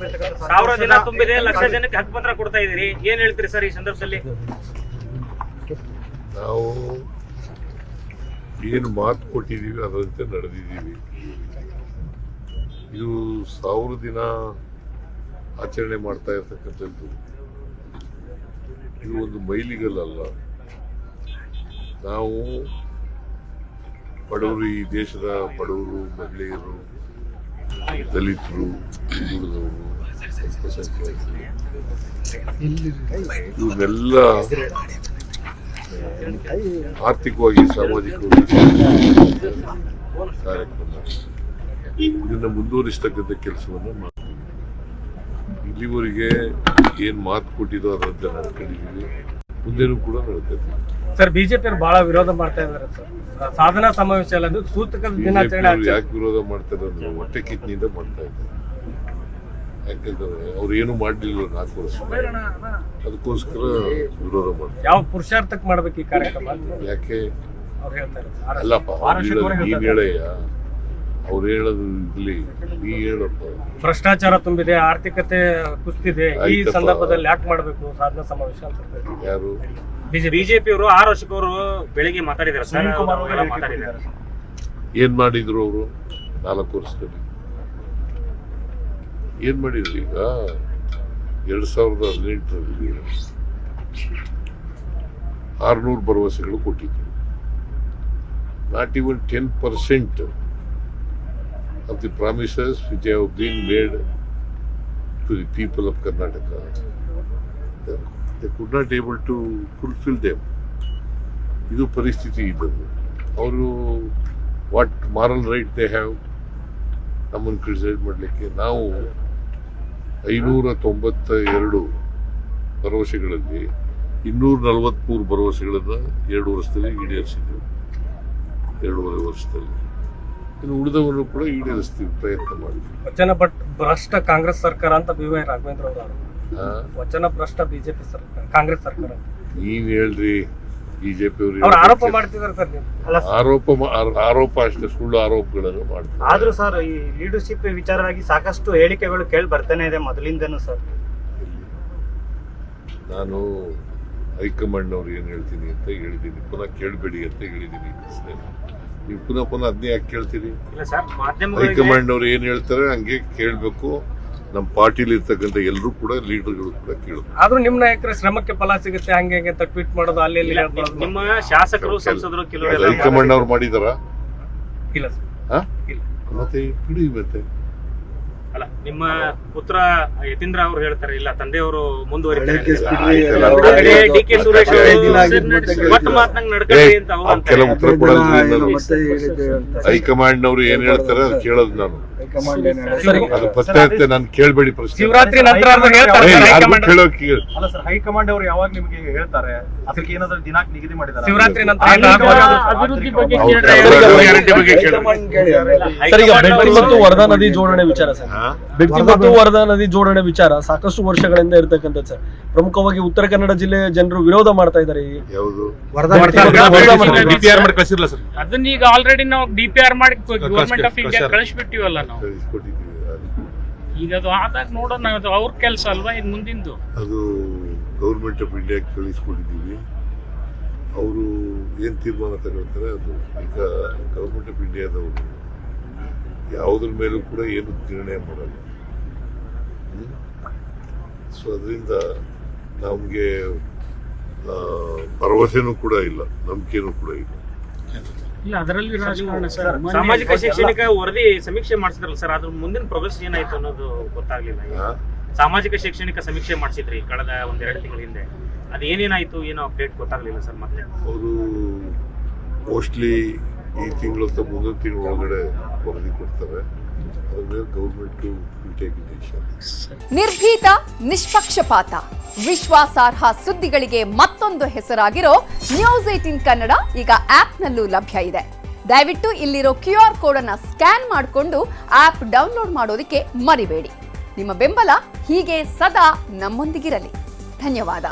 1000 ದಿನ ತುಂಬಿದೆ, ಲಕ್ಷ ಜನಕ್ಕೆ ಹಕ್ಕು ಪತ್ರ ಕೊಡ್ತಾ ಇದೀರಿ, ಏನ್ ಹೇಳ್ತೀರಿ ಸರ್ ಈ ಸಂದರ್ಭದಲ್ಲಿ? ನಾವು ಏನು ಮಾತು ಕೊಟ್ಟಿದ್ದೀವಿ ಅದರಂತೆ ನಡೆದಿದ್ದೀವಿ. ಇದು 1000 ದಿನ ಆಚರಣೆ ಮಾಡ್ತಾ ಇರ್ತಕ್ಕಂಥದ್ದು ಇದು ಒಂದು ಮೈಲಿಗಲ್ಲ. ನಾವು ಬಡವರು, ಈ ದೇಶದ ಬಡವರು, ಮಹಿಳೆಯರು, ದಲಿತರು, ಹಿಂದುಳಿದವರು, ಅಲ್ಪಸಂಖ್ಯಾತರು ಇವನ್ನೆಲ್ಲ ಆರ್ಥಿಕವಾಗಿ, ಸಾಮಾಜಿಕವಾಗಿ ಕಾರ್ಯಕ್ರಮ ಇದನ್ನ ಮುಂದುವರಿಸತಕ್ಕಂಥ ಕೆಲಸವನ್ನು ಮಾಡ್ತೀವಿ. ಇಲ್ಲಿವರೆಗೆ ಏನ್ ಮಾತು ಕೊಟ್ಟಿದ್ದೋ ಅದರಂತೆ ನಡ್ಕೊಂಡಿದ್ದೀವಿ, ಮುಂದೆನೂ ಕೂಡ ನಡ್ಕೊತೀವಿ. ಸರ್, ಬಿಜೆಪಿ ಬಹಳ ವಿರೋಧ ಮಾಡ್ತಾ ಇದ್ದಾರೆ ಸರ್. ಸಾಧನಾ ಸಮಾವೇಶ ಅಲ್ಲ, ಅದು ಸೂತಕ ದಿನಾಚರಣೆ. ಯಾಕೆ ವಿರೋಧ ಮಾಡ್ತಾರೆ ಅಂದ್ರೆ ಹೊಟ್ಟೆ ಕಿತ್ನಿಂದ ಮಾಡ್ತಾ ಇದ್ದಾರೆ. ಯಾಕಂದ್ರೆ ಅವ್ರು ಏನು ಮಾಡಲಿಲ್ಲ 4 ವರ್ಷ, ಅದಕ್ಕೋಸ್ಕರ ವಿರೋಧ ಮಾಡ್ತಾರೆ. ಯಾವ ಪುರುಷಾರ್ಥಕ್ಕೆ ಮಾಡ್ಬೇಕು ಈ ಕಾರ್ಯಕ್ರಮ? ಯಾಕೆ ಅವ್ರು ಹೇಳ್ತಾರೆ ಅಲ್ಲಪ್ಪ, ನೀನ್ ಹೇಳಯ್ಯ, ಅವ್ರು ಹೇಳೋದು ಇಲ್ಲಿ ನೀ ಹೇಳಪ್ಪ. ಭ್ರಷ್ಟಾಚಾರ ತುಂಬಿದೆ, ಆರ್ಥಿಕತೆ ಕುಸಿದಿದೆ, ಈ ಸಂದರ್ಭದಲ್ಲಿ ಯಾಕೆ ಮಾಡಬೇಕು ಸಾಧನಾ ಸಮಾವೇಶ ಅಂತ ಯಾರು? ಬಿಜೆಪಿ ಅವರು 6 ವರ್ಷಕ್ಕವರು ಬೆಳಿಗ್ಗೆ ಮಾತಾಡಿದ್ದಾರೆ ಸರ್. ಏನ್ ಮಾಡಿದ್ರು ಅವರು 4 ವರ್ಷದಲ್ಲಿ? ಏನ್ ಮಾಡಿದ್ರು? ಈಗ 2018ರಲ್ಲಿ 600 ಭರವಸೆಗಳು ಕೊಟ್ಟಿದ್ರು. Not even 10% of the promises which have been made to the people of Karnataka, they could not able to fulfill them. ಇದು ಪರಿಸ್ಥಿತಿ ಇದ್ದದ್ದು. ಅವರು what moral right they have ನಮ್ಮನ್ನು ಕ್ರಿಟಿಸೈಸ್ ಮಾಡಲಿಕ್ಕೆ? ನಾವು 592 ಭರವಸೆಗಳಲ್ಲಿ 243 ಭರವಸೆಗಳನ್ನು 2 ವರ್ಷದಲ್ಲಿ ಈಡೇರಿಸಿದ್ದೆವು. 2.5 ವರ್ಷದಲ್ಲಿ ಇನ್ನು ಉಳಿದವನ್ನು ಕೂಡ ಈಡೇರಿಸ್ತೀವಿ, ಪ್ರಯತ್ನ ಮಾಡ್ತೀವಿ. ವಚನ ಭ್ರಷ್ಟ ಕಾಂಗ್ರೆಸ್ ಸರ್ಕಾರ ಅಂತ BY ರಾಘವೇಂದ್ರ ಅವರು ವಚನ ಭ್ರಷ್ಟ ಬಿಜೆಪಿ ಸರ್ಕಾರ, ಕಾಂಗ್ರೆಸ್ ಸರ್ಕಾರ ನೀವ್ ಹೇಳ್ರಿ. ಬಿಜೆಪಿ ಅವರು ಆರೋಪ ಮಾಡ್ತಿದ್ದಾರೆ ಸರ್. ಆರೋಪ ಅಷ್ಟೇ, ಸುಳ್ಳು ಆರೋಪಗಳನ್ನು ಮಾಡ್ತಾರೆ. ಆದ್ರೂ ಸರ್, ಈ ಲೀಡರ್ಶಿಪ್ ವಿಚಾರವಾಗಿ ಸಾಕಷ್ಟು ಹೇಳಿಕೆಗಳು ಕೇಳಿ ಬರ್ತಾನೆ ಇದೆ ಮೊದಲಿಂದನೂ ಸರ್. ನಾನು ಹೈಕಮಾಂಡ್ ಅವ್ರು ಏನ್ ಹೇಳ್ತೀನಿ ಅಂತ ಹೇಳಿದ್ದೀನಿ, ಪುನಃ ಕೇಳಬೇಡಿ ಅಂತ ಹೇಳಿದ್ದೀನಿ. ನೀವು ಪುನಃ ಅದನ್ನೇ ಯಾಕೆ ಕೇಳ್ತೀರಿ? ಹೈಕಮಾಂಡ್ ಅವ್ರು ಏನ್ ಹೇಳ್ತಾರೆ ಹಂಗೆ ಕೇಳ್ಬೇಕು. ನಮ್ಮ ಪಾರ್ಟಿಲಿ ಇರ್ತಕ್ಕಂಥ ಎಲ್ಲರೂ ಕೂಡ ಲೀಡರ್ಗಳು ಕೂಡ ಕೇಳಬೇಕು. ಆದ್ರೂ ನಿಮ್ ನಾಯಕರ ಶ್ರಮಕ್ಕೆ ಫಲ ಸಿಗುತ್ತೆ ಹಂಗೆ ಅಂತ ಟ್ವೀಟ್ ಮಾಡೋದು, ಅಲ್ಲಿ ನಿಮ್ಮ ಶಾಸಕರು, ಸಂಸದರು ಕೆಲವರು ಹೈಕಮಾಂಡ್ ಅವ್ರು ಮಾಡಿದಾರ? ಇಲ್ಲ ಸರ್. ಮತ್ತೆ ಬಿಡಿ. ಮತ್ತೆ ಅಲ್ಲ, ನಿಮ್ಮ ಪುತ್ರ ಯತೀಂದ್ರ ಅವರು ಹೇಳ್ತಾರೆ ಇಲ್ಲ, ತಂದೆಯವರು ಮುಂದುವರಿತಾರೆ. ಡಿಕೆ ಸುರೇಶ್ ಒಟ್ಟು ಮಾತನಾಗ ನಡ್ಕೊಳ್ಳಿ ಅಂತ ಅವರು ಕೆಲ ಉತ್ತರ ಕೊಡೋದು. ಹೈಕಮಾಂಡ್ ಅವರು ಏನ್ ಹೇಳ್ತಾರೆ ಅದು ಕೇಳೋದು ನಾನು. ಅದು ಪತ್ತೆ ಇರುತ್ತೆ, ನಾನು ಕೇಳಬೇಡಿ ಪ್ರಶ್ನೆ. ಶಿವರಾತ್ರಿ ನಂತರ ಹೈಕಮಾಂಡ್ ಅವರು ಯಾವಾಗ ನಿಮಗೆ ಹೇಳ್ತಾರೆ? ಅದಕ್ಕೆ ಏನಾದ್ರು ದಿನಾಂಕ ನಿಗದಿ ಮಾಡಿದ್ದಾರೆ? ಶಿವರಾತ್ರಿ ನಂತರ ಅಭಿವೃದ್ಧಿ ಬಗ್ಗೆ ಬೆಡ್ತಿ ಮತ್ತು ವರದಾ ನದಿ ಜೋಡಣೆ ವಿಚಾರ ಸರ್. ಬೆಡ್ತಿ ಮತ್ತು ವರದಾ ನದಿ ಜೋಡಣೆ ವಿಚಾರ ಸಾಕಷ್ಟು ವರ್ಷಗಳಿಂದ ಇರ್ತಕ್ಕಂಥದ್ದು ಸರ್. ಪ್ರಮುಖವಾಗಿ ಉತ್ತರ ಕನ್ನಡ ಜಿಲ್ಲೆಯ ಜನರು ವಿರೋಧ ಮಾಡ್ತಾ ಇದ್ದಾರೆ. ಅದನ್ನ ಈಗ ಆಲ್ರೆಡಿ ನಾವು DPR ಮಾಡಿ ಗವರ್ಮೆಂಟ್ ಆಫ್ ಇಂಡಿಯಾ ಕಳಿಸ್ಬಿಟ್ಟಿವಲ್ಲ ನಾವು. ಈಗ ಅದು ಆದಾಗ ನೋಡೋಣ, ಅದು ಅವ್ರ ಕೆಲಸ ಅಲ್ವಾ ಇನ್ ಮುಂದಿಂದು. ಅದು ಗವರ್ಮೆಂಟ್ ಆಫ್ ಇಂಡಿಯಾ ಕಳಿಸ್ಕೊಂಡಿದ್ದೀವಿ. ಅವರು ಏನ್ ತೀರ್ಮಾನ ತಗೊಳ್ತಾರೆ ಅದು. ಈಗ ಗವರ್ಮೆಂಟ್ ಆಫ್ ಇಂಡಿಯಾದವರು ಯಾವುದ್ರ ಮೇಲೂ ಕೂಡ ಏನು ನಿರ್ಣಯ ಮಾಡಲ್ಲ. ಸೊ ಅದರಿಂದ ನಮ್ಗೆ ಭರವಸೆನೂ ಕೂಡ ಇಲ್ಲ, ನಂಬಿಕೆನೂ ಕೂಡ ಇಲ್ಲ. ಅದರಲ್ಲಿ ರಾಜಕಾರಣ ಸರ್. ಸಾಮಾಜಿಕ ಶೈಕ್ಷಣಿಕ ವರದಿ ಸಮೀಕ್ಷೆ ಮಾಡಿಸಿದ್ರಲ್ಲ ಸರ್, ಅದ್ರ ಮುಂದಿನ ಪ್ರೋಗ್ರೆಸ್ ಏನಾಯ್ತು ಅನ್ನೋದು ಗೊತ್ತಾಗ್ಲಿಲ್ಲ. ಸಾಮಾಜಿಕ ಶೈಕ್ಷಣಿಕ ಸಮೀಕ್ಷೆ ಮಾಡಿಸಿದ್ರಿ ಕಳೆದ 1-2 ತಿಂಗಳ ಹಿಂದೆ, ಅದು ಏನೇನಾಯ್ತು ಏನೋ ಅಪ್ಡೇಟ್ ಗೊತ್ತಾಗ್ಲಿಲ್ಲ ಸರ್. ಮತ್ತೆ ಅವರು ಮೋಸ್ಟ್ಲಿ ಈ ತಿಂಗಳು ಅಥವಾ ಮುಂದಿನ ತಿಂಗಳ ಒಳಗಡೆ ವರದಿ ಕೊಡ್ತಾರೆ. ಅದ್ರ ಮೇಲೆ ಗೌರ್ಮೆಂಟ್ ನಿರ್ಭೀತ, ನಿಷ್ಪಕ್ಷಪಾತ, ವಿಶ್ವಾಸಾರ್ಹ ಸುದ್ದಿಗಳಿಗೆ ಮತ್ತೊಂದು ಹೆಸರಾಗಿರೋ ನ್ಯೂಸ್ 18 ಕನ್ನಡ ಈಗ ಆಪ್ನಲ್ಲೂ ಲಭ್ಯ ಇದೆ. ದಯವಿಟ್ಟು ಇಲ್ಲಿರೋ QR ಕೋಡ್ ಅನ್ನ ಸ್ಕ್ಯಾನ್ ಮಾಡಿಕೊಂಡು ಆಪ್ ಡೌನ್ಲೋಡ್ ಮಾಡೋದಕ್ಕೆ ಮರಿಬೇಡಿ. ನಿಮ್ಮ ಬೆಂಬಲ ಹೀಗೆ ಸದಾ ನಮ್ಮೊಂದಿಗಿರಲಿ. ಧನ್ಯವಾದ.